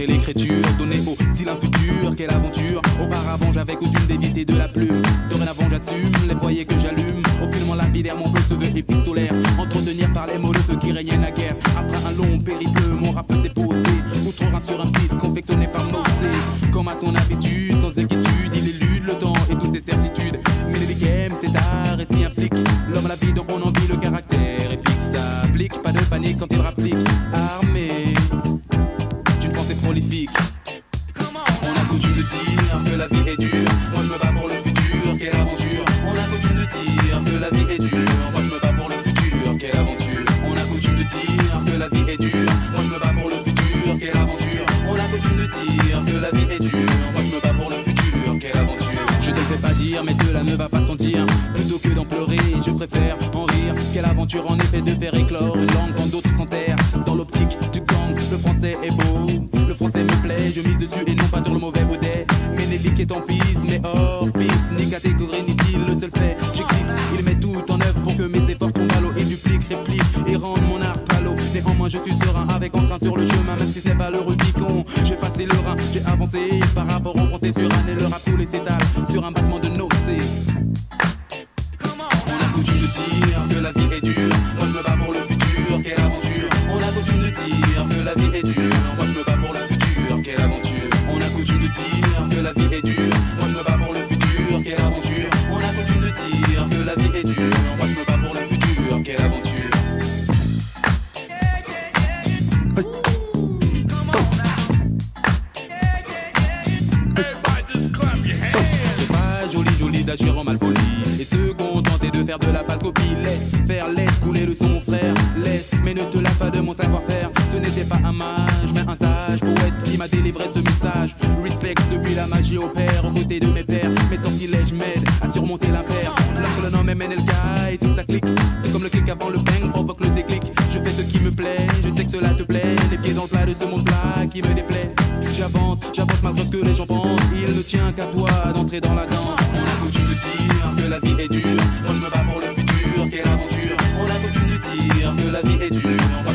L'écriture, donner au style un futur, quelle aventure. Auparavant j'avais coutume d'éviter de la plume. Dorénavant j'assume les foyers que j'allume. Aucunement lapidaire, mon feu se veut épistolaire. Entretenir par les mots le feu qui régnait naguère. Après un long périple, mon rap s'est posé. Outre un sur un beat confectionné par Mosé. Comme à son habitude, sans inquiétude, il élude le temps et toutes ses certitudes. Mais les game, c'est art et s'y implique. L'homme à la vie, donc on en vit le caractère épique. Ça applique, pas de panique quand il rapplique. Armé, c'est prolifique. On a coutume de dire que la vie est dure. Moi je me bats pour le futur, quelle aventure. On a coutume de dire que la vie est dure. Moi je me bats pour le futur, quelle aventure. On a coutume de dire que la vie est dure. Moi je me bats pour le futur, quelle aventure. On a coutume de dire que la vie est dure. Moi je me bats pour le futur, quelle aventure. Je te le fais pas dire, mais cela ne va pas sentir. Plutôt que d'en pleurer, je préfère en rire. Quelle aventure en effet de faire éclore une langue quand d'autres s'enterrent. Dans l'optique du gang, le français est beau. Le français me plaît, je mise dessus et non pas sur le mauvais baudet. Ménélique est en piste, mais hors piste. Ni catégorie ni style, le seul fait, j'existe. Il met tout en œuvre pour que mes efforts tombent à l'eau. Il duplique, réplique et rend mon art palo. Néanmoins je suis serein avec entrain sur le chemin. Même si ce n'est pas le Rubicon, j'ai passé le Rhin. J'ai avancé par rapport au français sur un et le rap tous s'étale sur un battement de nocées. On a coutume de dire que la vie est dure. Moi je me bats pour le futur, quelle aventure. On a coutume de dire que la vie est dure. Moi je me bats pour le futur, quelle aventure. On a coutume de dire que la vie est dure. Moi je me bats pour le futur, quelle aventure. On a coutume de dire que la vie est dure. Moi je me bats pour le futur, quelle aventure. C'est pas joli joli d'agir en malpoli et se contenter de faire de la pâle copie. Laisse faire, laisse couler le son mon frère. Laisse, mais ne te lave pas de mon savoir-faire. Ce n'était pas un mage, mais un sage poète qui m'a délivré ce message. Respect depuis la magie opère aux côtés de mes pères. Mes sortilèges m'aident à surmonter l'impair. Lorsque le nom est MNLK et toute sa clique. C'est comme le clic avant le bang provoque le déclic. Je fais ce qui me plaît, je sais que cela te plaît. Les pieds dans le plat de ce monde plat qui me déplaît. J'avance malgré ce que les gens pensent. Il ne tient qu'à toi d'entrer dans la danse. On a coutume de dire que la vie est dure. Moi je me bats pour le futur, quelle aventure. On a coutume de dire que la vie est dure.